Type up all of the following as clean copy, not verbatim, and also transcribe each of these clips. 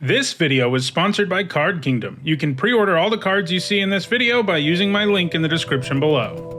This video was sponsored by Card Kingdom. You can pre-order all the cards you see in this video by using my link in the description below.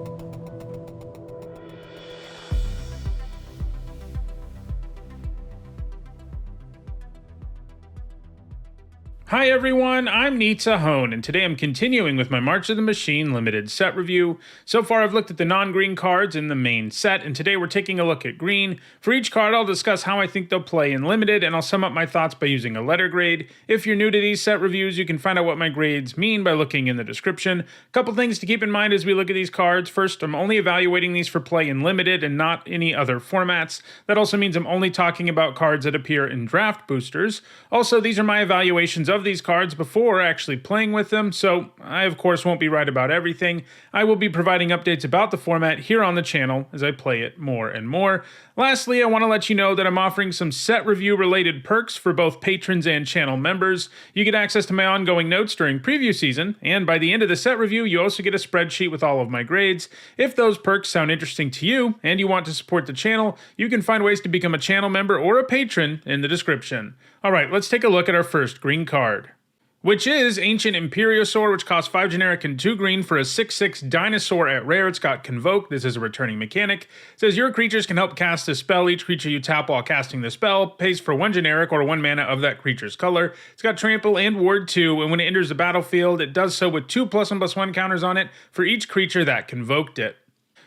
Hi everyone, I'm Nissa, and today I'm continuing with my March of the Machine limited set review. So far I've looked at the non-green cards in the main set, and today we're taking a look at green. For each card I'll discuss how I think they'll play in limited, and I'll sum up my thoughts by using a letter grade. If you're new to these set reviews, you can find out what my grades mean by looking in the description. A couple things to keep in mind as we look at these cards. First, I'm only evaluating these for play in limited and not any other formats. That also means I'm only talking about cards that appear in draft boosters. Also, these are my evaluations of these cards before actually playing with them, so I of course won't be right about everything. I will be providing updates about the format here on the channel as I play it more and more. Lastly, I want to let you know that I'm offering some set review related perks for both patrons and channel members. You get access to my ongoing notes during preview season, and by the end of the set review you also get a spreadsheet with all of my grades. If those perks sound interesting to you and you want to support the channel, you can find ways to become a channel member or a patron in the description. Alright, let's take a look at our first green card, which is Ancient Imperiosaur, which costs 5 generic and 2 green for a 6/6 dinosaur at rare. It's got Convoke. This is a returning mechanic. It says your creatures can help cast a spell. Each creature you tap while casting the spell pays for 1 generic or 1 mana of that creature's color. It's got Trample and Ward 2, and when it enters the battlefield, it does so with 2 +1/+1 counters on it for each creature that convoked it.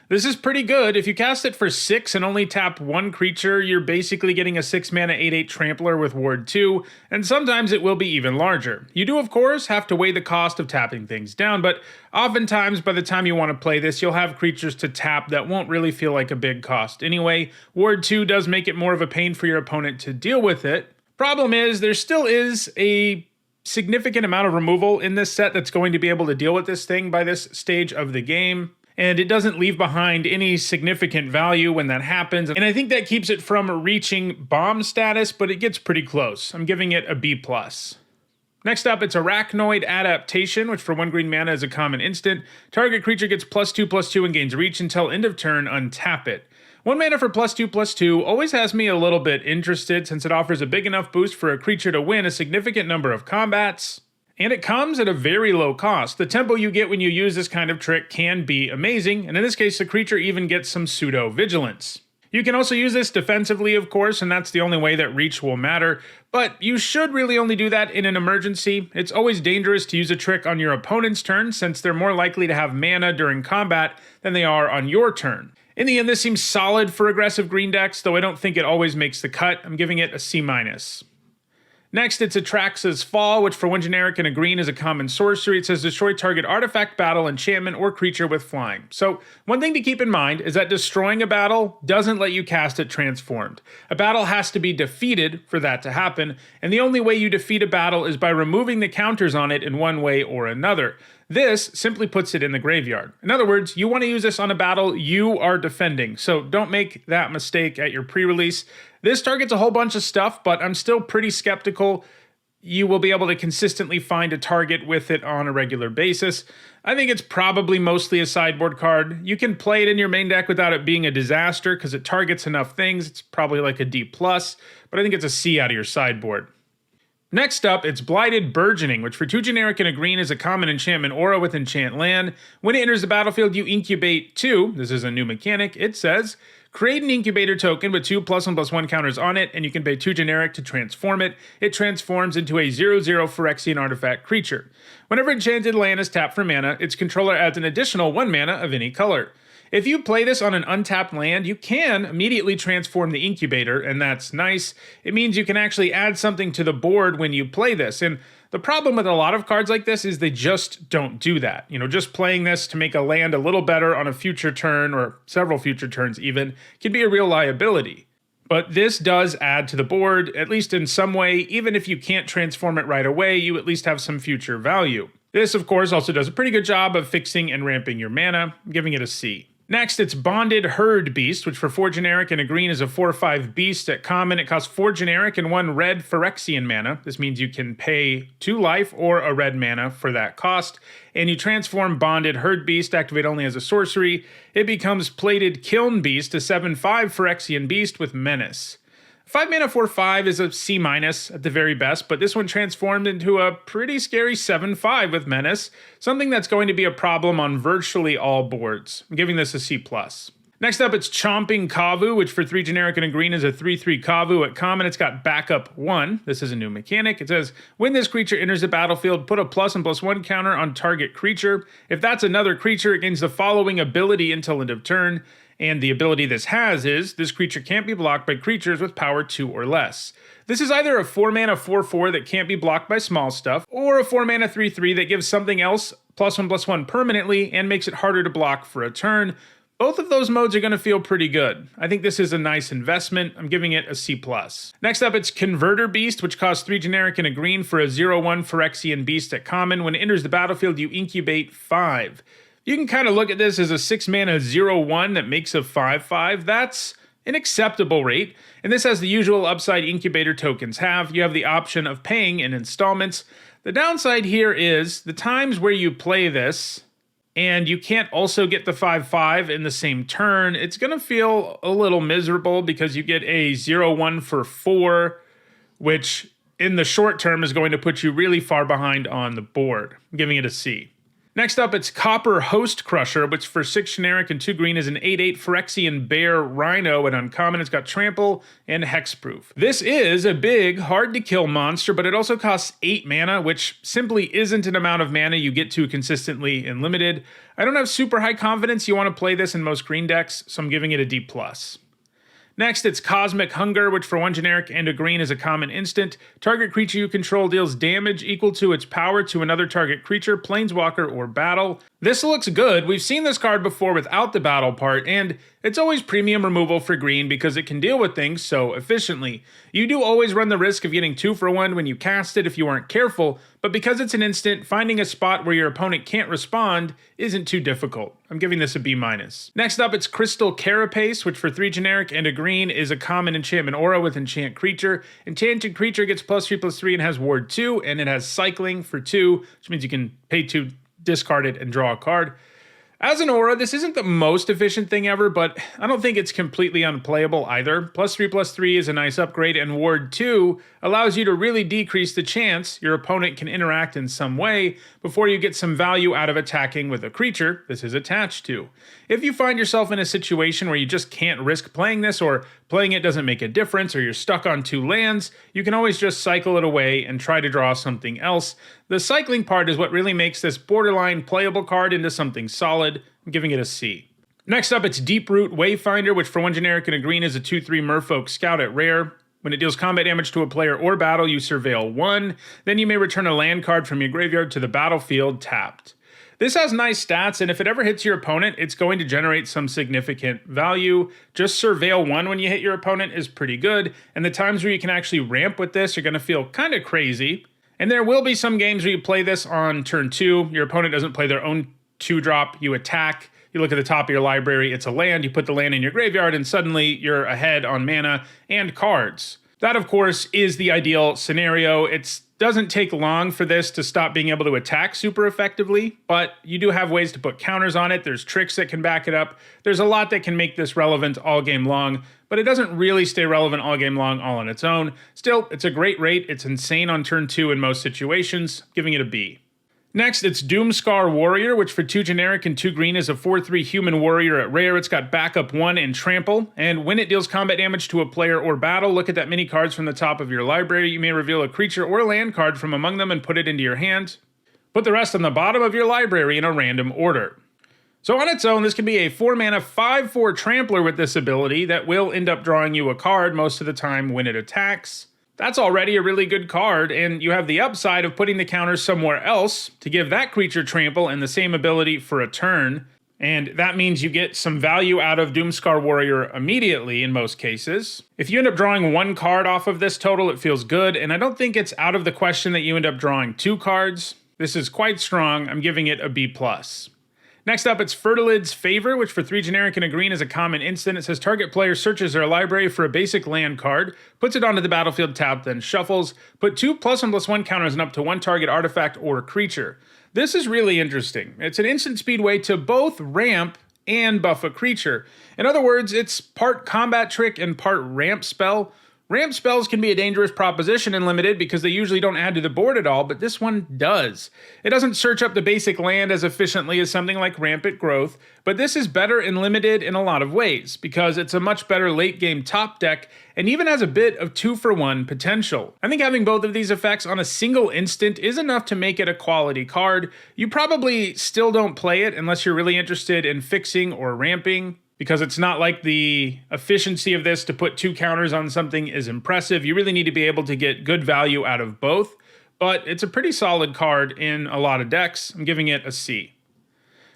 This is pretty good. If you cast it for 6 and only tap 1 creature, you're basically getting a 6 mana 8/8 Trampler with Ward 2, and sometimes it will be even larger. You do, of course, have to weigh the cost of tapping things down, but oftentimes by the time you want to play this, you'll have creatures to tap that won't really feel like a big cost anyway. Ward 2 does make it more of a pain for your opponent to deal with it. Problem is, there still is a significant amount of removal in this set that's going to be able to deal with this thing by this stage of the game, and it doesn't leave behind any significant value when that happens, and I think that keeps it from reaching bomb status, but it gets pretty close. I'm giving it a B+. Next up, it's Arachnoid Adaptation, which for 1 green mana is a common instant. Target creature gets +2/+2 and gains reach until end of turn, untap it. 1 mana for +2/+2 always has me a little bit interested since it offers a big enough boost for a creature to win a significant number of combats, and it comes at a very low cost. The tempo you get when you use this kind of trick can be amazing, and in this case the creature even gets some pseudo-vigilance. You can also use this defensively, of course, and that's the only way that reach will matter, but you should really only do that in an emergency. It's always dangerous to use a trick on your opponent's turn since they're more likely to have mana during combat than they are on your turn. In the end, this seems solid for aggressive green decks, though I don't think it always makes the cut. I'm giving it a C-. Next, it's Atraxa's Fall, which for 1 generic and a green is a common sorcery. It says destroy target artifact, battle, enchantment, or creature with flying. So, one thing to keep in mind is that destroying a battle doesn't let you cast it transformed. A battle has to be defeated for that to happen, and the only way you defeat a battle is by removing the counters on it in one way or another. This simply puts it in the graveyard. In other words, you want to use this on a battle you are defending, so don't make that mistake at your pre-release. This targets a whole bunch of stuff, but I'm still pretty skeptical you will be able to consistently find a target with it on a regular basis. I think it's probably mostly a sideboard card. You can play it in your main deck without it being a disaster because it targets enough things. It's probably like a D+, but I think it's a C out of your sideboard. Next up, it's Blighted Burgeoning, which for 2 generic and a green is a common enchantment aura with enchant land. When it enters the battlefield, you incubate 2. This is a new mechanic. It says, create an incubator token with 2 +1/+1 counters on it, and you can pay 2 generic to transform it. It transforms into a 0/0 Phyrexian artifact creature. Whenever enchanted land is tapped for mana, its controller adds an additional 1 mana of any color. If you play this on an untapped land, you can immediately transform the incubator, and that's nice. It means you can actually add something to the board when you play this, and the problem with a lot of cards like this is they just don't do that. Just playing this to make a land a little better on a future turn, or several future turns even, can be a real liability. But this does add to the board, at least in some way. Even if you can't transform it right away, you at least have some future value. This, of course, also does a pretty good job of fixing and ramping your mana. I'm giving it a C. Next, it's Bonded Herd Beast, which for 4 generic and a green is a 4/5 beast at common. It costs 4 generic and 1 red Phyrexian mana. This means you can pay 2 life or a red mana for that cost. And you transform Bonded Herd Beast, activate only as a sorcery. It becomes Plated Kiln Beast, a 7/5 Phyrexian beast with menace. 5 mana 4/5 is a C- at the very best, but this one transformed into a pretty scary 7/5 with Menace, something that's going to be a problem on virtually all boards. I'm giving this a C+. Next up, it's Chomping Kavu, which for 3 generic and a green is a 3/3 Kavu. At common, it's got backup 1. This is a new mechanic. It says, when this creature enters the battlefield, put a +1/+1 counter on target creature. If that's another creature, it gains the following ability until end of turn. And the ability this has is, this creature can't be blocked by creatures with power 2 or less. This is either a 4 mana 4/4 that can't be blocked by small stuff, or a 4 mana 3/3 that gives something else +1/+1 permanently and makes it harder to block for a turn. Both of those modes are going to feel pretty good. I think this is a nice investment. I'm giving it a C+. Next up, it's Converter Beast, which costs 3 generic and a green for a 0/1 Phyrexian Beast at common. When it enters the battlefield, you incubate 5. You can kind of look at this as a 6 mana 0/1 that makes a 5/5. That's an acceptable rate, and this has the usual upside incubator tokens have. You have the option of paying in installments. The downside here is the times where you play this, and you can't also get the 5/5 in the same turn, it's going to feel a little miserable because you get a 0/1 for 4, which in the short term is going to put you really far behind on the board. I'm giving it a C. Next up, it's Copper Host Crusher, which for 6 generic and 2 green is an 8/8 Phyrexian Bear Rhino, and uncommon it's got Trample and Hexproof. This is a big, hard-to-kill monster, but it also costs 8 mana, which simply isn't an amount of mana you get to consistently in Limited. I don't have super high confidence you want to play this in most green decks, so I'm giving it a D+. Next, it's Cosmic Hunger, which for 1 generic and a green is a common instant. Target creature you control deals damage equal to its power to another target creature, planeswalker, or battle. This looks good. We've seen this card before without the battle part, and it's always premium removal for green because it can deal with things so efficiently. You do always run the risk of getting 2 for 1 when you cast it if you aren't careful, but because it's an instant, finding a spot where your opponent can't respond isn't too difficult. I'm giving this a B-. Next up, it's Crystal Carapace, which for 3 generic and a green is a common enchantment aura with enchant creature. Enchanted creature gets +3/+3 and has ward 2, and it has cycling for 2, which means you can pay 2, discard it, and draw a card. As an aura, this isn't the most efficient thing ever, but I don't think it's completely unplayable either. +3/+3 is a nice upgrade, and Ward 2 allows you to really decrease the chance your opponent can interact in some way before you get some value out of attacking with a creature this is attached to. If you find yourself in a situation where you just can't risk playing this, or playing it doesn't make a difference, or you're stuck on 2 lands, you can always just cycle it away and try to draw something else. The cycling part is what really makes this borderline playable card into something solid. I'm giving it a C. Next up, it's Deeproot Wayfinder, which for 1 generic and a green is a 2/3 Merfolk Scout at rare. When it deals combat damage to a player or battle, you surveil 1. Then you may return a land card from your graveyard to the battlefield tapped. This has nice stats, and if it ever hits your opponent, it's going to generate some significant value. Just surveil 1 when you hit your opponent is pretty good, and the times where you can actually ramp with this are going to feel kind of crazy. And there will be some games where you play this on turn 2, your opponent doesn't play their own 2-drop, you attack, you look at the top of your library, it's a land, you put the land in your graveyard, and suddenly you're ahead on mana and cards. That, of course, is the ideal scenario. It doesn't take long for this to stop being able to attack super effectively, but you do have ways to put counters on it. There's tricks that can back it up. There's a lot that can make this relevant all game long, but it doesn't really stay relevant all game long all on its own. Still, it's a great rate. It's insane on turn 2 in most situations, giving it a B. Next, it's Doomscar Warrior, which for 2 generic and 2 green is a 4/3 human warrior at rare. It's got backup 1 and trample, and when it deals combat damage to a player or battle, look at that many cards from the top of your library. You may reveal a creature or a land card from among them and put it into your hand. Put the rest on the bottom of your library in a random order. So on its own, this can be a 4 mana 5/4 trampler with this ability that will end up drawing you a card most of the time when it attacks. That's already a really good card, and you have the upside of putting the counter somewhere else to give that creature trample and the same ability for a turn. And that means you get some value out of Doomscar Warrior immediately in most cases. If you end up drawing 1 card off of this total, it feels good, and I don't think it's out of the question that you end up drawing 2 cards. This is quite strong. I'm giving it a B+. Next up, it's Fertilid's Favor, which for 3 generic and a green is a common instant. It says target player searches their library for a basic land card, puts it onto the battlefield tapped, then shuffles. Put 2 +1/+1 counters and up to 1 target artifact or creature. This is really interesting. It's an instant speed way to both ramp and buff a creature. In other words, it's part combat trick and part ramp spell. Ramp spells can be a dangerous proposition in Limited because they usually don't add to the board at all, but this one does. It doesn't search up the basic land as efficiently as something like Rampant Growth, but this is better in Limited in a lot of ways, because it's a much better late game top deck, and even has a bit of 2-for-1 potential. I think having both of these effects on a single instant is enough to make it a quality card. You probably still don't play it unless you're really interested in fixing or ramping, because it's not like the efficiency of this to put 2 counters on something is impressive. You really need to be able to get good value out of both, but it's a pretty solid card in a lot of decks. I'm giving it a C.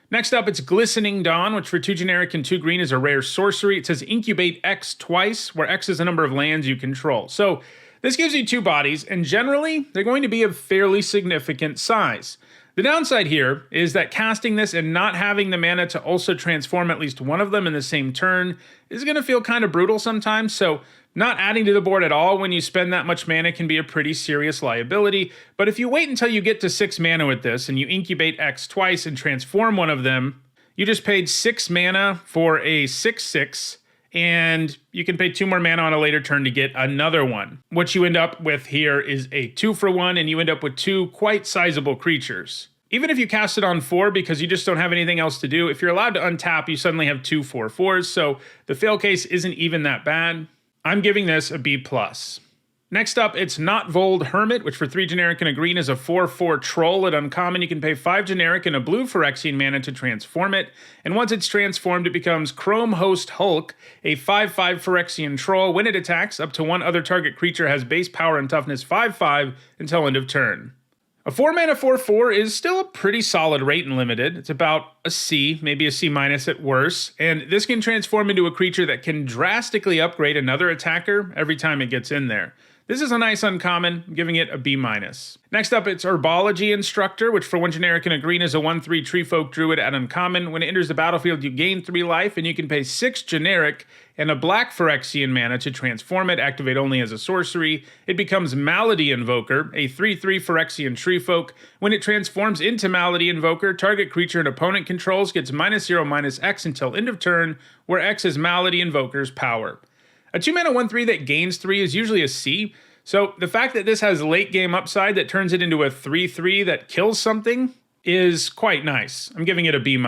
Next up, it's Glistening Dawn, which for 2 generic and 2 green is a rare sorcery. It says incubate X twice, where X is the number of lands you control. So this gives you 2 bodies, and generally, they're going to be of fairly significant size. The downside here is that casting this and not having the mana to also transform at least one of them in the same turn is going to feel kind of brutal sometimes, so not adding to the board at all when you spend that much mana can be a pretty serious liability. But if you wait until you get to 6 mana with this and you incubate X twice and transform one of them, you just paid 6 mana for a 6/6, and you can pay 2 more mana on a later turn to get another one. What you end up with here is a 2-for-1, and you end up with 2 quite sizable creatures. Even if you cast it on 4 because you just don't have anything else to do, if you're allowed to untap, you suddenly have 2 4/4s, so the fail case isn't even that bad. I'm giving this a B+. Next up, it's Not Vold Hermit, which for 3 generic and a green is a 4/4 troll. At uncommon, you can pay 5 generic and a blue Phyrexian mana to transform it, and once it's transformed, it becomes Chrome Host Hulk, a 5/5 Phyrexian troll. When it attacks, up to 1 other target creature has base power and toughness 5/5 until end of turn. A 4-mana 4/4 is still a pretty solid rate in Limited. It's about a C, maybe a C- at worst, and this can transform into a creature that can drastically upgrade another attacker every time it gets in there. This is a nice uncommon, I'm giving it a B-. Next up, it's Herbology Instructor, which for 1 generic and a green is a 1/3 Treefolk Druid at uncommon. When it enters the battlefield, you gain 3 life, and you can pay 6 generic and a black Phyrexian mana to transform it, activate only as a sorcery. It becomes Malady Invoker, a 3/3 Phyrexian Treefolk. When it transforms into Malady Invoker, target creature an opponent controls gets -0/-X until end of turn, where X is Malady Invoker's power. A 2-mana 1/3 that gains 3 is usually a C, so the fact that this has late game upside that turns it into a 3/3 that kills something is quite nice. I'm giving it a B-.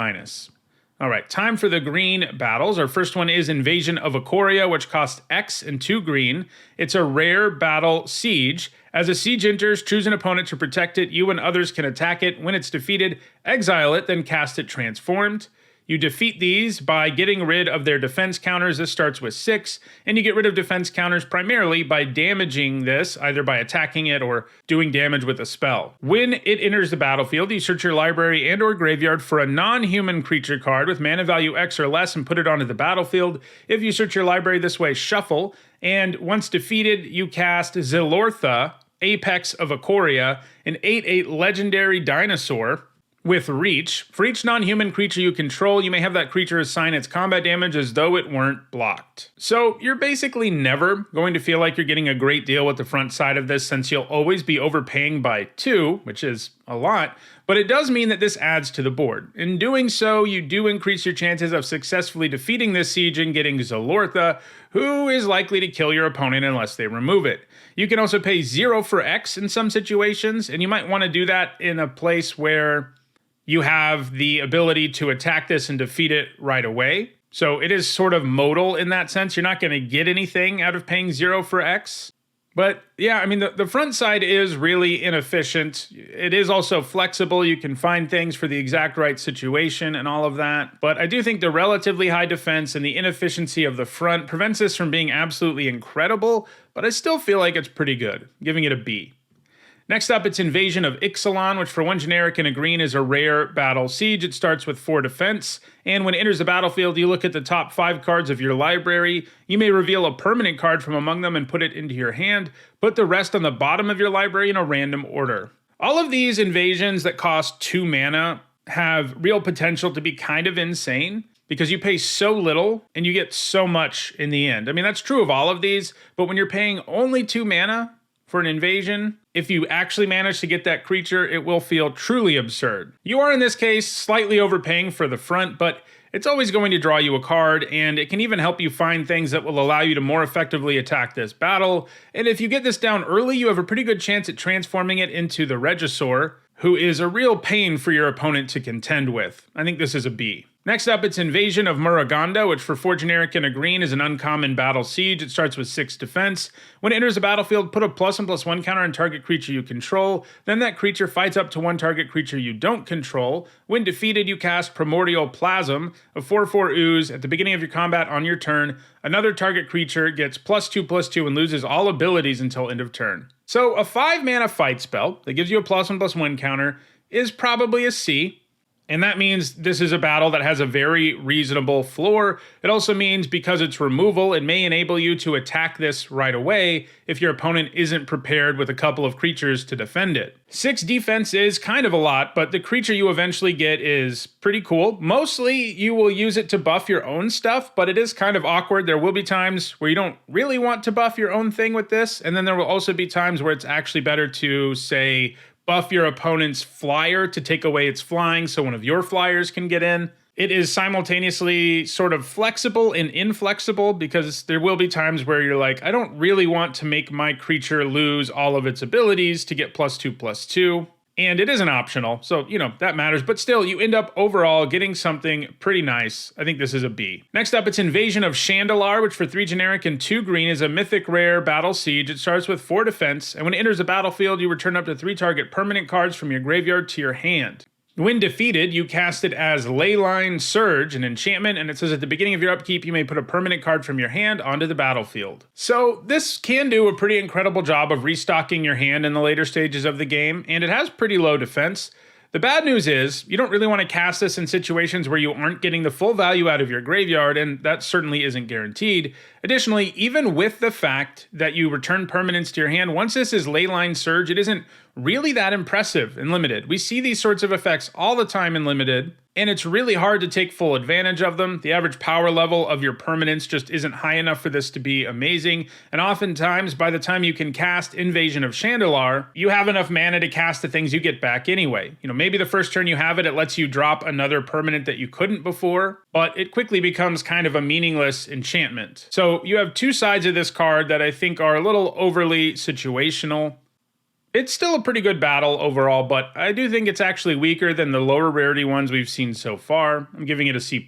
All right, time for the green battles. Our first one is Invasion of Ikoria, which costs X and 2 green. It's a rare battle siege. As a siege enters, choose an opponent to protect it. You and others can attack it. When it's defeated, exile it, then cast it transformed. You defeat these by getting rid of their defense counters. This starts with 6, and you get rid of defense counters primarily by damaging this, either by attacking it or doing damage with a spell. When it enters the battlefield, you search your library and or graveyard for a non-human creature card with mana value X or less and put it onto the battlefield. If you search your library this way, shuffle, and once defeated, you cast Zilortha, Apex of Ikoria, an 8/8 legendary dinosaur with reach. For each non-human creature you control, you may have that creature assign its combat damage as though it weren't blocked. So you're basically never going to feel like you're getting a great deal with the front side of this, since you'll always be overpaying by 2, which is a lot, but it does mean that this adds to the board. In doing so, you do increase your chances of successfully defeating this siege and getting Zilortha, who is likely to kill your opponent unless they remove it. You can also pay 0 for X in some situations, and you might want to do that in a place where you have the ability to attack this and defeat it right away. So it is sort of modal in that sense. You're not going to get anything out of paying 0 for X. But yeah, I mean, the front side is really inefficient. It is also flexible. You can find things for the exact right situation and all of that. But I do think the relatively high defense and the inefficiency of the front prevents this from being absolutely incredible, but I still feel like it's pretty good, giving it a B. Next up, it's Invasion of Ixalan, which for 1 generic and a green is a rare battle siege. It starts with 4 defense, and when it enters the battlefield, you look at the top 5 cards of your library. You may reveal a permanent card from among them and put it into your hand. Put the rest on the bottom of your library in a random order. All of these invasions that cost 2 mana have real potential to be kind of insane, because you pay so little and you get so much in the end. I mean, that's true of all of these, but when you're paying only 2 mana for an invasion, if you actually manage to get that creature, it will feel truly absurd. You are, in this case, slightly overpaying for the front, but it's always going to draw you a card, and it can even help you find things that will allow you to more effectively attack this battle. And if you get this down early, you have a pretty good chance at transforming it into the Regisaur, who is a real pain for your opponent to contend with. I think this is a B. Next up, it's Invasion of Muruganda, which for 4 generic and a green is an uncommon battle siege. It starts with 6 defense. When it enters the battlefield, put a +1/+1 counter on target creature you control. Then that creature fights up to 1 target creature you don't control. When defeated, you cast Primordial Plasm, a 4/4 ooze. At the beginning of your combat on your turn, another target creature gets +2/+2 and loses all abilities until end of turn. So a 5-mana fight spell that gives you a +1/+1 counter is probably a C. And that means this is a battle that has a very reasonable floor. It also means because it's removal, it may enable you to attack this right away if your opponent isn't prepared with a couple of creatures to defend it. 6 defense is kind of a lot, but the creature you eventually get is pretty cool. Mostly you will use it to buff your own stuff, but it is kind of awkward. There will be times where you don't really want to buff your own thing with this, and then there will also be times where it's actually better to, say, buff your opponent's flyer to take away its flying so one of your flyers can get in. It is simultaneously sort of flexible and inflexible because there will be times where you're like, I don't really want to make my creature lose all of its abilities to get +2/+2. And it isn't optional, so, that matters. But still, you end up overall getting something pretty nice. I think this is a B. Next up, it's Invasion of Chandalar, which for 3 generic and 2 green is a mythic rare battle siege. It starts with 4 defense, and when it enters the battlefield, you return up to 3 target permanent cards from your graveyard to your hand. When defeated, you cast it as Leyline Surge, an enchantment, and it says at the beginning of your upkeep, you may put a permanent card from your hand onto the battlefield. So this can do a pretty incredible job of restocking your hand in the later stages of the game, and it has pretty low defense. The bad news is, you don't really want to cast this in situations where you aren't getting the full value out of your graveyard, and that certainly isn't guaranteed. Additionally, even with the fact that you return permanents to your hand, once this is Leyline Surge, it isn't really that impressive in Limited. We see these sorts of effects all the time in Limited, and it's really hard to take full advantage of them. The average power level of your permanents just isn't high enough for this to be amazing, and oftentimes, by the time you can cast Invasion of Chandalar, you have enough mana to cast the things you get back anyway. Maybe the first turn you have it, it lets you drop another permanent that you couldn't before, but it quickly becomes kind of a meaningless enchantment. So you have 2 sides of this card that I think are a little overly situational. It's still a pretty good battle overall, but I do think it's actually weaker than the lower rarity ones we've seen so far. I'm giving it a C+.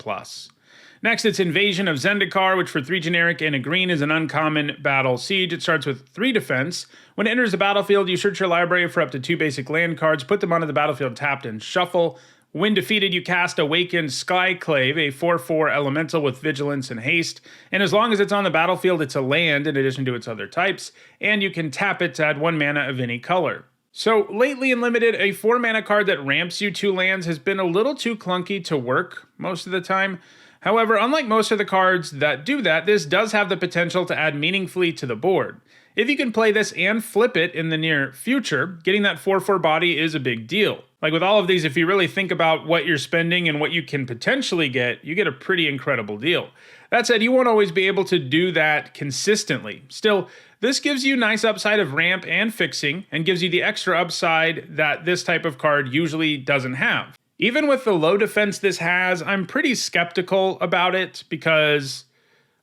Next, it's Invasion of Zendikar, which for 3 generic and a green is an uncommon battle siege. It starts with 3 defense. When it enters the battlefield, you search your library for up to 2 basic land cards, put them onto the battlefield tapped, and shuffle. When defeated, you cast Awakened Skyclave, a 4/4 elemental with vigilance and haste, and as long as it's on the battlefield, it's a land in addition to its other types, and you can tap it to add 1 mana of any color. So lately in Limited, a 4-mana card that ramps you 2 lands has been a little too clunky to work most of the time. However, unlike most of the cards that do that, this does have the potential to add meaningfully to the board. If you can play this and flip it in the near future, getting that 4/4 body is a big deal. Like with all of these, if you really think about what you're spending and what you can potentially get, you get a pretty incredible deal. That said, you won't always be able to do that consistently. Still, this gives you nice upside of ramp and fixing, and gives you the extra upside that this type of card usually doesn't have. Even with the low defense this has, I'm pretty skeptical about it because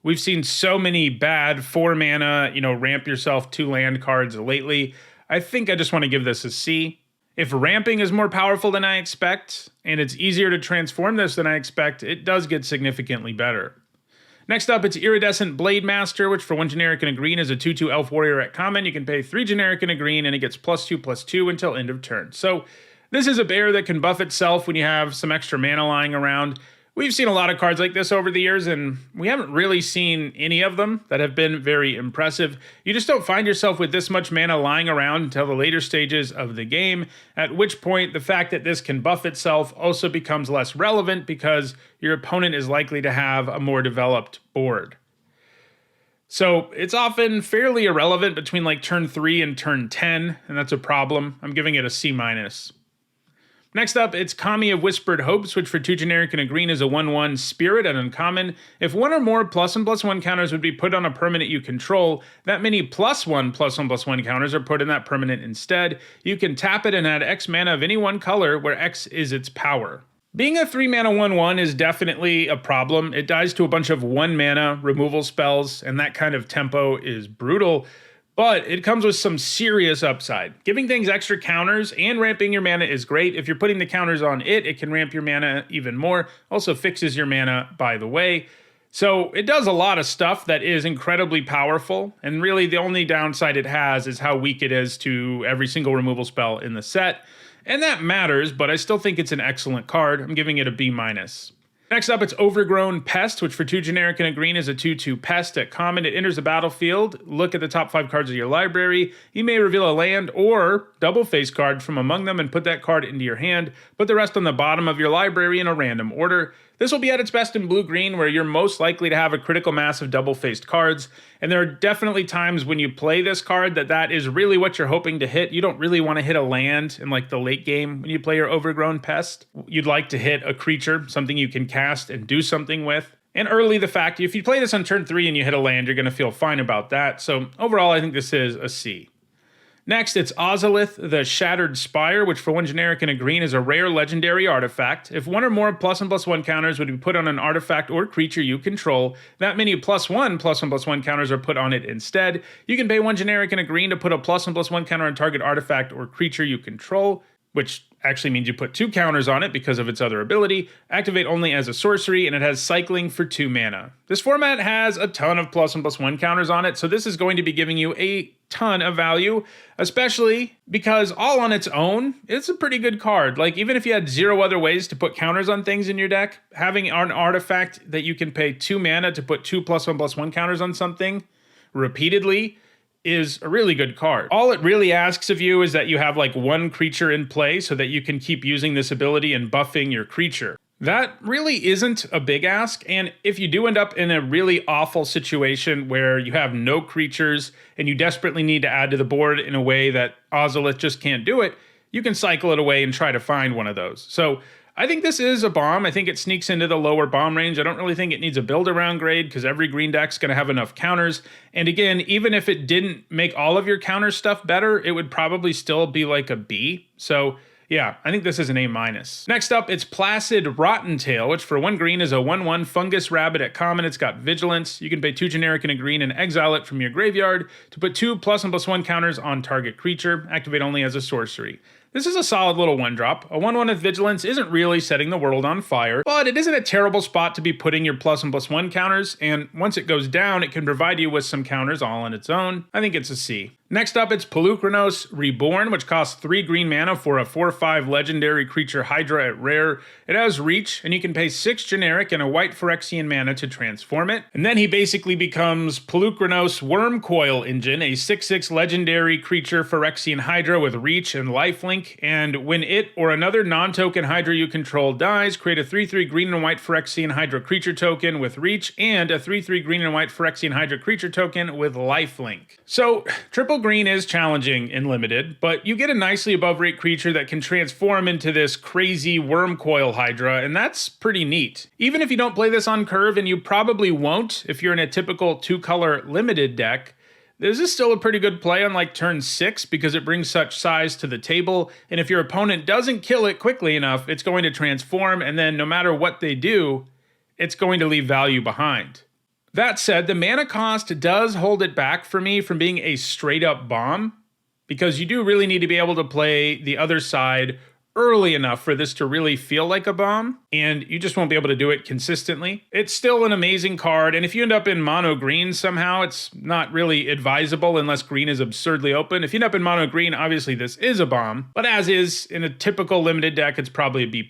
we've seen so many bad 4-mana, ramp yourself 2 land cards lately. I think I just want to give this a C. If ramping is more powerful than I expect, and it's easier to transform this than I expect, it does get significantly better. Next up, it's Iridescent Blade Master, which for 1 generic and a green is a 2/2 elf warrior at common. You can pay 3 generic and a green, and it gets +2/+2 until end of turn. So this is a bear that can buff itself when you have some extra mana lying around. We've seen a lot of cards like this over the years, and we haven't really seen any of them that have been very impressive. You just don't find yourself with this much mana lying around until the later stages of the game, at which point the fact that this can buff itself also becomes less relevant because your opponent is likely to have a more developed board. So it's often fairly irrelevant between like turn 3 and turn 10, and that's a problem. I'm giving it a C-. Next up, it's Kami of Whispered Hopes, which for 2 generic and a green is a 1/1 spirit at uncommon. If 1 or more +1/+1 counters would be put on a permanent you control, that many +1/+1/+1 counters are put in that permanent instead. You can tap it and add X mana of any one color where X is its power. Being a 3-mana 1/1 is definitely a problem. It dies to a bunch of 1-mana removal spells, and that kind of tempo is brutal, but it comes with some serious upside. Giving things extra counters and ramping your mana is great. If you're putting the counters on it, it can ramp your mana even more. Also fixes your mana, by the way. So it does a lot of stuff that is incredibly powerful, and really the only downside it has is how weak it is to every single removal spell in the set. And that matters, but I still think it's an excellent card. I'm giving it a B-. Next up, it's Overgrown Pest, which for 2 generic and a green is a 2/2 pest at common. It enters the battlefield. Look at the top 5 cards of your library. You may reveal a land or double face card from among them and put that card into your hand. Put the rest on the bottom of your library in a random order. This will be at its best in blue-green, where you're most likely to have a critical mass of double-faced cards, and there are definitely times when you play this card that is really what you're hoping to hit. You don't really want to hit a land in like the late game when you play your Overgrown Pest. You'd like to hit a creature, something you can cast and do something with. And early, the fact, if you play this on turn 3 and you hit a land, you're going to feel fine about that. So overall, I think this is a C. Next, it's Ozolith, the Shattered Spire, which for 1 generic and a green is a rare legendary artifact. If 1 or more +1/+1 counters would be put on an artifact or creature you control, that many +1/+1/+1 counters are put on it instead. You can pay 1 generic and a green to put a +1/+1 counter on target artifact or creature you control, which actually means you put 2 counters on it because of its other ability. Activate only as a sorcery, and it has cycling for 2 mana. This format has a ton of +1/+1 counters on it, so this is going to be giving you a ton of value, especially because all on its own, it's a pretty good card. Like, even if you had 0 other ways to put counters on things in your deck, having an artifact that you can pay 2 mana to put 2 +1/+1 counters on something repeatedly is a really good card. All it really asks of you is that you have like 1 creature in play so that you can keep using this ability and buffing your creature. That really isn't a big ask, and if you do end up in a really awful situation where you have no creatures and you desperately need to add to the board in a way that Ozolith just can't do it, you can cycle it away and try to find one of those. So I think this is a bomb. I think it sneaks into the lower bomb range. I don't really think it needs a build-around grade because every green deck's going to have enough counters. And again, even if it didn't make all of your counter stuff better, it would probably still be like a B. So yeah, I think this is an A-. Next up, it's Placid Rottentail, which for 1 green is a 1/1 fungus rabbit at common. It's got vigilance. You can pay 2 generic and a green and exile it from your graveyard to put 2 +1/+1 counters on target creature. Activate only as a sorcery. This is a solid little 1-drop. A 1/1 with vigilance isn't really setting the world on fire, but it isn't a terrible spot to be putting your +1/+1 counters, and once it goes down, it can provide you with some counters all on its own. I think it's a C. Next up, it's Pulukronos Reborn, which costs 3 green mana for a 4/5 legendary creature Hydra at rare. It has reach, and you can pay 6 generic and a white Phyrexian mana to transform it. And then he basically becomes Pulukronos Wormcoil Engine, a 6/6 legendary creature Phyrexian Hydra with reach and lifelink. And when it or another non-token Hydra you control dies, create a 3/3 green and white Phyrexian Hydra creature token with reach and a 3/3 green and white Phyrexian Hydra creature token with lifelink. So triple green is challenging in limited, but you get a nicely above rate creature that can transform into this crazy Wormcoil Hydra, and that's pretty neat. Even if you don't play this on curve, and you probably won't if you're in a typical 2-color limited deck, this is still a pretty good play on like turn 6 because it brings such size to the table, and if your opponent doesn't kill it quickly enough, it's going to transform, and then no matter what they do, it's going to leave value behind. That said, the mana cost does hold it back for me from being a straight-up bomb, because you do really need to be able to play the other side early enough for this to really feel like a bomb, and you just won't be able to do it consistently. It's still an amazing card, and if you end up in mono green somehow, it's not really advisable unless green is absurdly open. If you end up in mono green, obviously this is a bomb, but as is, in a typical limited deck, it's probably a B+.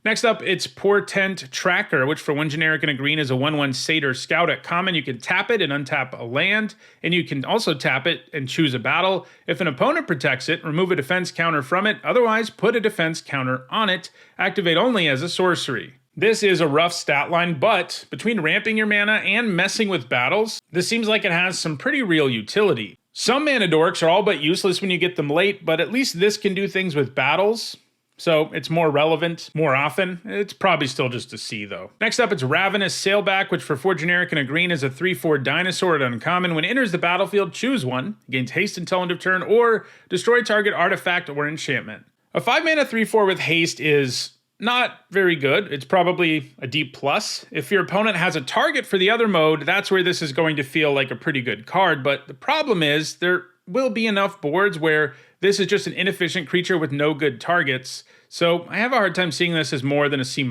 Next up, it's Portent Tracker, which for 1 generic and a green is a 1/1 Satyr Scout at common. You can tap it and untap a land, and you can also tap it and choose a battle. If an opponent protects it, remove a defense counter from it. Otherwise, put a defense counter on it. Activate only as a sorcery. This is a rough stat line, but between ramping your mana and messing with battles, this seems like it has some pretty real utility. Some mana dorks are all but useless when you get them late, but at least this can do things with battles. So it's more relevant more often. It's probably still just a C though. Next up, it's Ravenous Sailback, which for 4 generic and a green is a 3/4 dinosaur at uncommon. When it enters the battlefield, choose one, gains haste until end of turn, or destroy target artifact or enchantment. A 5 mana 3/4 with haste is not very good. It's probably a D+. If your opponent has a target for the other mode, that's where this is going to feel like a pretty good card. But the problem is there will be enough boards where this is just an inefficient creature with no good targets. So I have a hard time seeing this as more than a C-.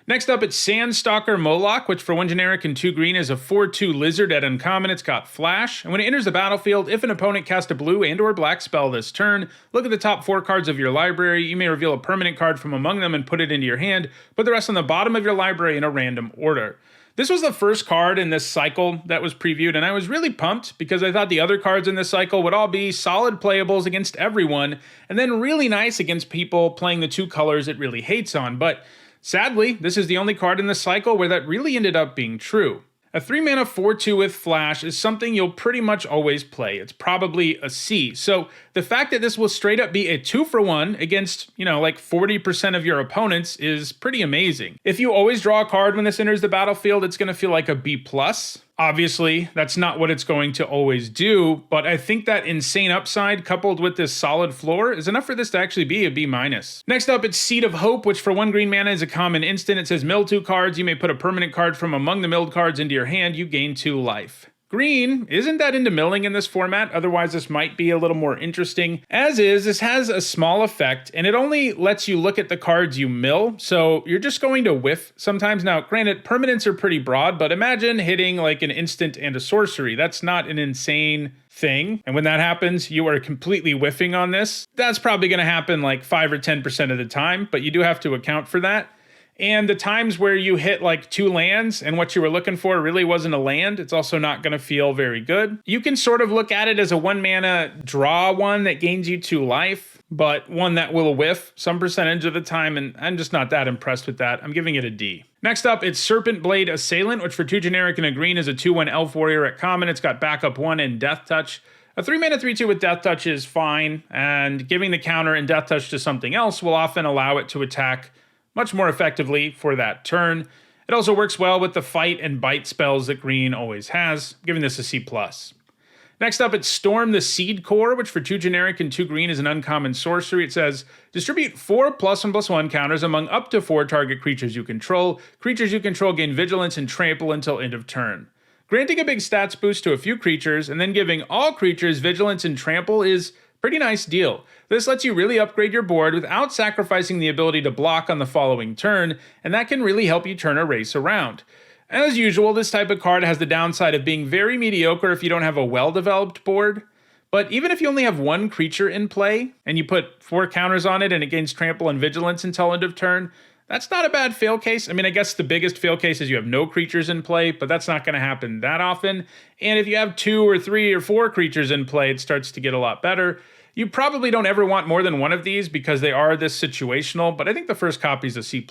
Next up, it's Sandstalker Moloch, which for 1 generic and 2 green is a 4/2 lizard at uncommon. It's got flash, and when it enters the battlefield, if an opponent casts a blue and or black spell this turn, look at the top 4 cards of your library. You may reveal a permanent card from among them and put it into your hand, put the rest on the bottom of your library in a random order. This was the first card in this cycle that was previewed, and I was really pumped because I thought the other cards in this cycle would all be solid playables against everyone, and then really nice against people playing the 2 colors it really hates on, but sadly, this is the only card in this cycle where that really ended up being true. A 3-mana 4/2 with flash is something you'll pretty much always play. It's probably a C. So the fact that this will straight up be a 2-for-1 against, like 40% of your opponents is pretty amazing. If you always draw a card when this enters the battlefield, it's going to feel like a B+. Obviously, that's not what it's going to always do, but I think that insane upside coupled with this solid floor is enough for this to actually be a B-. Next up, it's Seed of Hope, which for 1 green mana is a common instant. It says mill 2 cards. You may put a permanent card from among the milled cards into your hand. You gain 2 life. Green isn't that into milling in this format, otherwise this might be a little more interesting. As is, this has a small effect, and it only lets you look at the cards you mill, so you're just going to whiff sometimes. Now, granted, permanents are pretty broad, but imagine hitting like an instant and a sorcery. That's not an insane thing, and when that happens, you are completely whiffing on this. That's probably going to happen like 5 or 10% of the time, but you do have to account for that. And the times where you hit like 2 lands and what you were looking for really wasn't a land, it's also not going to feel very good. You can sort of look at it as a 1-mana draw one that gains you 2 life, but one that will whiff some percentage of the time, and I'm just not that impressed with that. I'm giving it a D. Next up, it's Serpent Blade Assailant, which for 2 generic and a green is a 2/1 elf warrior at common. It's got backup 1 and Death Touch. A 3-mana 3/2 with Death Touch is fine, and giving the counter and Death Touch to something else will often allow it to attack much more effectively for that turn. It also works well with the fight and bite spells that green always has, giving this a C+. Next up, it's Storm the Seed Core, which for 2 generic and 2 green is an uncommon sorcery. It says, distribute 4 +1/+1 counters among up to 4 target creatures you control. Creatures you control gain vigilance and trample until end of turn. Granting a big stats boost to a few creatures and then giving all creatures vigilance and trample is pretty nice deal. This lets you really upgrade your board without sacrificing the ability to block on the following turn, and that can really help you turn a race around. As usual, this type of card has the downside of being very mediocre if you don't have a well-developed board, but even if you only have 1 creature in play, and you put 4 counters on it and it gains trample and vigilance until end of turn, that's not a bad fail case. I mean, I guess the biggest fail case is you have no creatures in play, but that's not going to happen that often. And if you have 2 or 3 or 4 creatures in play, it starts to get a lot better. You probably don't ever want more than one of these because they are this situational, but I think the first copy is a C+.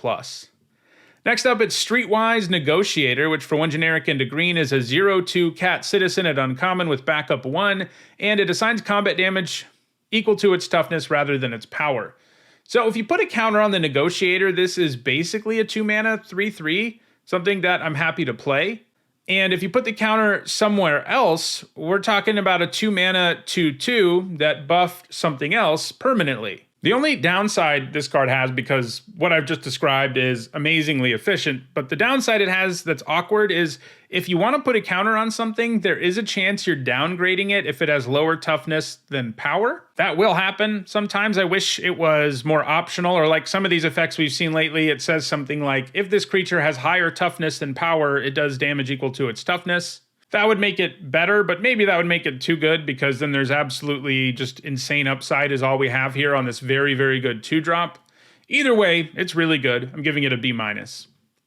Next up, it's Streetwise Negotiator, which for 1 generic and a green is a 0/2 cat citizen at uncommon with backup 1, and it assigns combat damage equal to its toughness rather than its power. So if you put a counter on the Negotiator, this is basically a 2-mana 3/3, something that I'm happy to play. And if you put the counter somewhere else, we're talking about a 2-mana 2/2 that buffed something else permanently. The only downside this card has, because what I've just described is amazingly efficient, but the downside it has that's awkward is if you want to put a counter on something, there is a chance you're downgrading it if it has lower toughness than power. That will happen sometimes. I wish it was more optional, or like some of these effects we've seen lately, it says something like, if this creature has higher toughness than power, it does damage equal to its toughness. That would make it better, but maybe that would make it too good because then there's absolutely just insane upside is all we have here on this very, very good 2-drop. Either way, it's really good. I'm giving it a B-.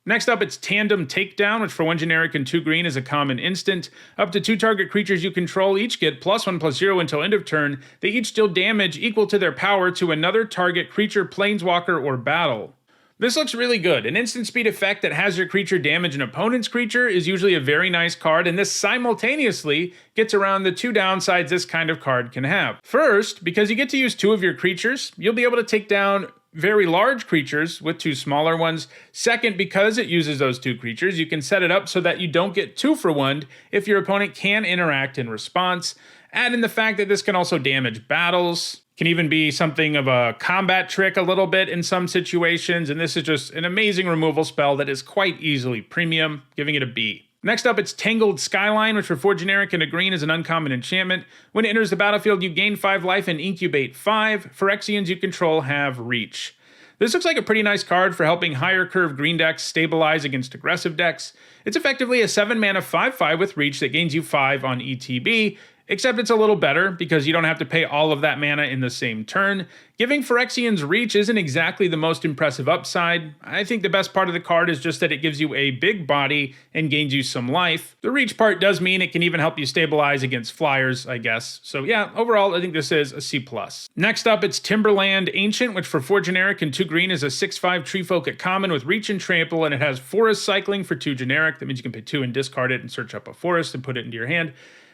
Next up, it's Tandem Takedown, which for 1 generic and 2 green is a common instant. Up to 2 target creatures you control each get +1/+0 until end of turn. They each deal damage equal to their power to another target creature, planeswalker, or battle. This looks really good. An instant speed effect that has your creature damage an opponent's creature is usually a very nice card, and this simultaneously gets around the 2 downsides this kind of card can have. First, because you get to use 2 of your creatures, you'll be able to take down very large creatures with 2 smaller ones. Second, because it uses those 2 creatures, you can set it up so that you don't get 2-for-1 if your opponent can interact in response. Add in the fact that this can also damage battles, Can even be something of a combat trick a little bit in some situations, and this is just an amazing removal spell that is quite easily premium, giving it a B. Next up, it's Tangled Skyline, which for 4 generic and a green is an uncommon enchantment. When it enters the battlefield, you gain 5 life and incubate 5. Phyrexians you control have reach. This looks like a pretty nice card for helping higher curve green decks stabilize against aggressive decks. It's effectively a 7 mana 5/5 with reach that gains you 5 on ETB, except it's a little better because you don't have to pay all of that mana in the same turn. Giving Phyrexians reach isn't exactly the most impressive upside. I think the best part of the card is just that it gives you a big body and gains you some life. The reach part does mean it can even help you stabilize against flyers, I guess. So yeah, overall, I think this is a C+. Next up, it's Timberland Ancient, which for 4 generic and 2 green is a 6/5 Treefolk at common with reach and trample, and it has forest cycling for 2 generic. That means you can pay 2 and discard it and search up a forest and put it into your hand.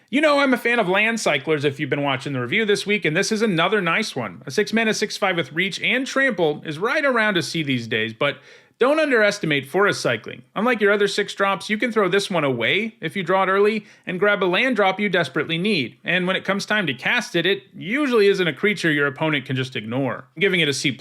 You know I'm a fan of land cyclers if you've been watching the review this week, and this is another nice one. A 6 mana 6/5 with reach and trample is right around a C these days, but don't underestimate forest cycling. Unlike your other 6 drops, you can throw this one away if you draw it early and grab a land drop you desperately need. And when it comes time to cast it, it usually isn't a creature your opponent can just ignore, giving it a C+.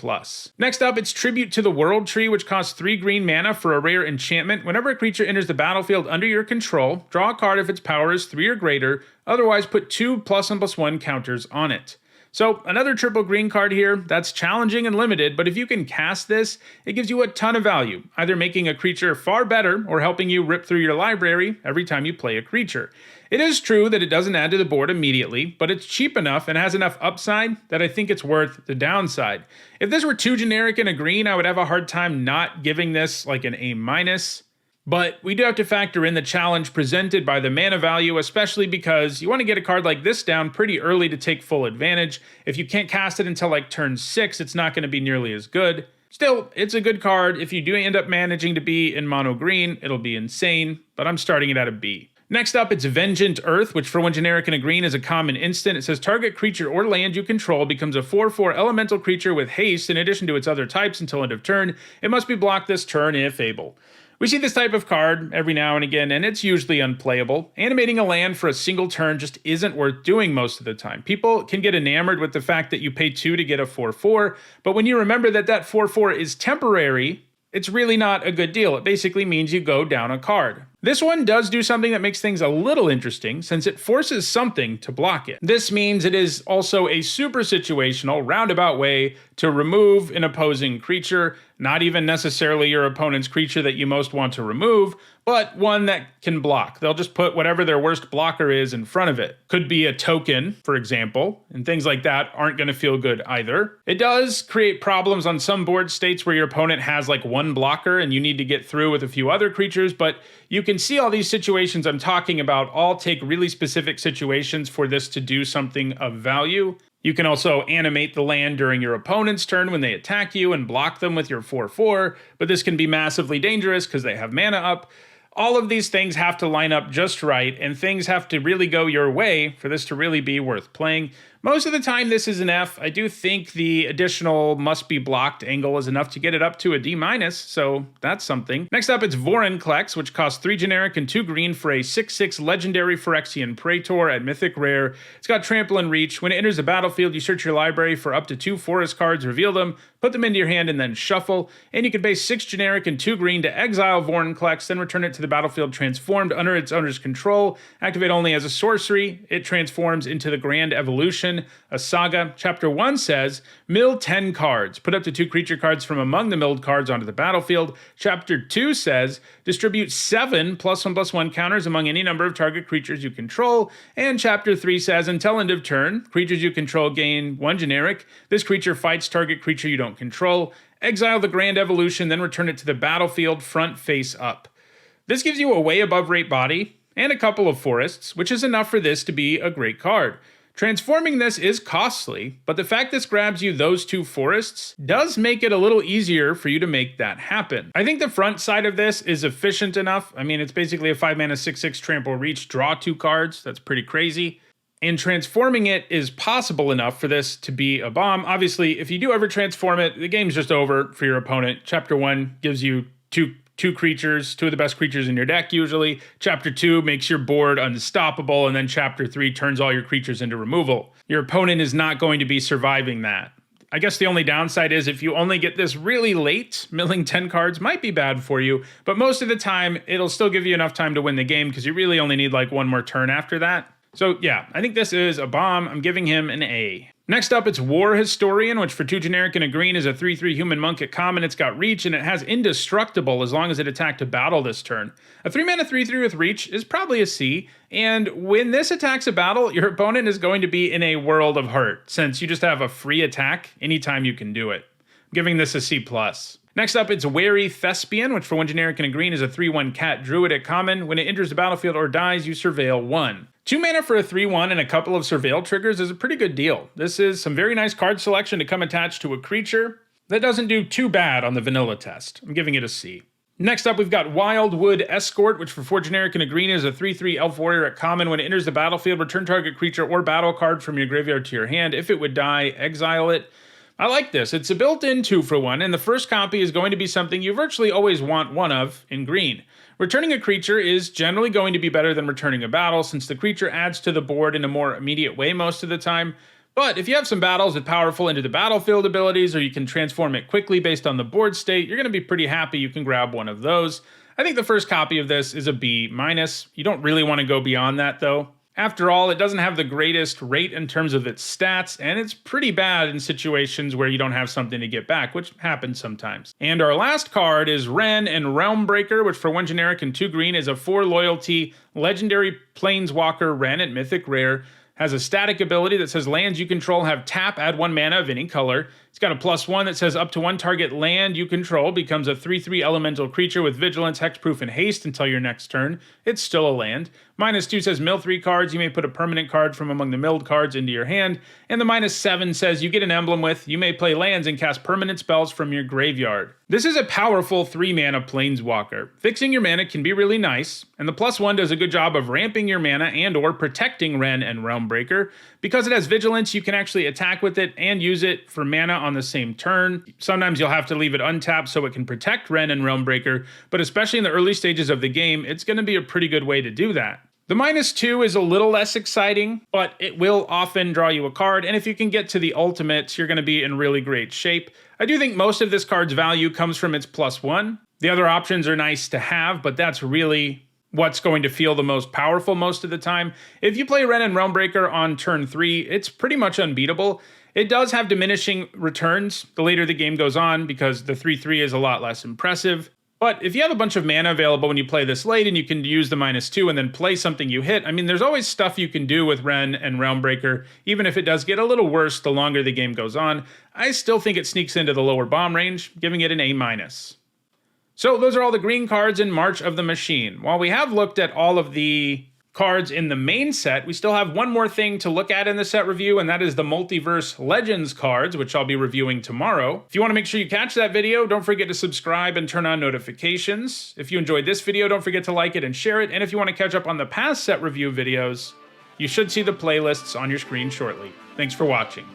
Next up, it's Tribute to the World Tree, which costs 3 green mana for a rare enchantment. Whenever a creature enters the battlefield under your control, draw a card if its power is 3 or greater, otherwise put 2 +1/+1 counters on it. So another triple green card here that's challenging and limited, but if you can cast this, it gives you a ton of value, either making a creature far better or helping you rip through your library every time you play a creature. It is true that it doesn't add to the board immediately, but it's cheap enough and has enough upside that I think it's worth the downside. If this were 2 generic and a green, I would have a hard time not giving this like an A-. But we do have to factor in the challenge presented by the mana value, especially because you want to get a card like this down pretty early to take full advantage. If you can't cast it until like turn 6, it's not going to be nearly as good. Still, it's a good card. If you do end up managing to be in mono green, it'll be insane, but I'm starting it at a B. Next up, it's Vengeant Earth, which for 1 generic and a green is a common instant. It says target creature or land you control becomes a 4/4 elemental creature with haste in addition to its other types until end of turn. It must be blocked this turn if able. We see this type of card every now and again, and it's usually unplayable. Animating a land for a single turn just isn't worth doing most of the time. People can get enamored with the fact that you pay 2 to get a 4/4, but when you remember that that 4/4 is temporary, it's really not a good deal. It basically means you go down a card. This one does do something that makes things a little interesting, since it forces something to block it. This means it is also a super situational, roundabout way to remove an opposing creature, not even necessarily your opponent's creature that you most want to remove, but one that can block. They'll just put whatever their worst blocker is in front of it. Could be a token, for example, and things like that aren't going to feel good either. It does create problems on some board states where your opponent has like 1 blocker and you need to get through with a few other creatures, but you can see all these situations I'm talking about all take really specific situations for this to do something of value. You can also animate the land during your opponent's turn when they attack you and block them with your 4/4, but this can be massively dangerous because they have mana up. All of these things have to line up just right, and things have to really go your way for this to really be worth playing. Most of the time, this is an F. I do think the additional must-be-blocked angle is enough to get it up to a D-, so that's something. Next up, it's Vorinclex, which costs 3 generic and 2 green for a 6/6 legendary Phyrexian Praetor at Mythic Rare. It's got trample and reach. When it enters the battlefield, you search your library for up to 2 forest cards, reveal them, put them into your hand, and then shuffle. And you can pay 6 generic and 2 green to exile Vorinclex, then return it to the battlefield transformed under its owner's control. Activate only as a sorcery. It transforms into the Grand Evolution, a saga. Chapter 1 says, mill 10 cards. Put up to 2 creature cards from among the milled cards onto the battlefield. Chapter 2 says, distribute 7 +1/+1 counters among any number of target creatures you control. And Chapter 3 says, until end of turn, creatures you control gain 1 generic. This creature fights target creature you don't control. Exile the Grand Evolution, then return it to the battlefield front face up. This gives you a way above rate body and a couple of forests, which is enough for this to be a great card. Transforming this is costly, but the fact this grabs you those 2 forests does make it a little easier for you to make that happen. I think the front side of this is efficient enough. I mean, it's basically a 5 mana 6/6 trample reach, draw 2 cards. That's pretty crazy. And transforming it is possible enough for this to be a bomb. Obviously, if you do ever transform it, the game's just over for your opponent. Chapter 1 gives you 2 two of the best creatures in your deck usually. Chapter 2 makes your board unstoppable, and then Chapter 3 turns all your creatures into removal. Your opponent is not going to be surviving that. I guess the only downside is if you only get this really late, milling 10 cards might be bad for you, but most of the time it'll still give you enough time to win the game because you really only need like one more turn after that. So yeah, I think this is a bomb. I'm giving him an A. Next up, it's War Historian, which for 2 generic and a green is a 3/3 human monk at common. It's got reach, and it has indestructible as long as it attacked a battle this turn. A 3-mana 3/3 with reach is probably a C, and when this attacks a battle, your opponent is going to be in a world of hurt, since you just have a free attack anytime you can do it. I'm giving this a C+. Next up, it's Wary Thespian, which for 1 generic and a green is a 3/1 cat druid at common. When it enters the battlefield or dies, you surveil 1. 2 mana for a 3/1 and a couple of surveil triggers is a pretty good deal. This is some very nice card selection to come attached to a creature that doesn't do too bad on the vanilla test. I'm giving it a C. Next up, we've got Wildwood Escort, which for 4 generic and a green is a 3/3 elf warrior at common. When it enters the battlefield, return target creature or battle card from your graveyard to your hand. If it would die, exile it. I like this. It's a built-in 2-for-1, and the first copy is going to be something you virtually always want one of in green. Returning a creature is generally going to be better than returning a battle, since the creature adds to the board in a more immediate way most of the time. But if you have some battles with powerful into the battlefield abilities, or you can transform it quickly based on the board state, you're going to be pretty happy you can grab one of those. I think the first copy of this is a B-. You don't really want to go beyond that, though. After all, it doesn't have the greatest rate in terms of its stats, and it's pretty bad in situations where you don't have something to get back, which happens sometimes. And our last card is Wrenn and Realmbreaker, which for 1 generic and 2 green is a 4 loyalty legendary planeswalker Wrenn at Mythic Rare. Has a static ability that says lands you control have tap, add 1 mana of any color. It's got a +1 that says up to 1 target land you control becomes a 3/3 elemental creature with vigilance, hexproof, and haste until your next turn. It's still a land. -2 says mill 3 cards. You may put a permanent card from among the milled cards into your hand. And the -7 says you get an emblem with, you may play lands and cast permanent spells from your graveyard. This is a powerful 3-mana planeswalker. Fixing your mana can be really nice, and the +1 does a good job of ramping your mana and or protecting Wrenn and Realmbreaker. Because it has vigilance, you can actually attack with it and use it for mana on the same turn. Sometimes you'll have to leave it untapped so it can protect Wrenn and Realmbreaker, but especially in the early stages of the game, it's going to be a pretty good way to do that. The -2 is a little less exciting, but it will often draw you a card, and if you can get to the ultimates, you're going to be in really great shape. I do think most of this card's value comes from its +1. The other options are nice to have, but that's really what's going to feel the most powerful most of the time. If you play Wrenn and Realmbreaker on turn 3, it's pretty much unbeatable. It does have diminishing returns the later the game goes on, because the 3/3 is a lot less impressive. But if you have a bunch of mana available when you play this late and you can use the -2 and then play something you hit, I mean, there's always stuff you can do with Wrenn and Realmbreaker, even if it does get a little worse the longer the game goes on. I still think it sneaks into the lower bomb range, giving it an A-. So those are all the green cards in March of the Machine. While we have looked at all of the cards in the main set, we still have one more thing to look at in the set review, and that is the Multiverse Legends cards, which I'll be reviewing tomorrow. If you want to make sure you catch that video, don't forget to subscribe and turn on notifications. If you enjoyed this video, don't forget to like it and share it, and if you want to catch up on the past set review videos, you should see the playlists on your screen shortly. Thanks for watching.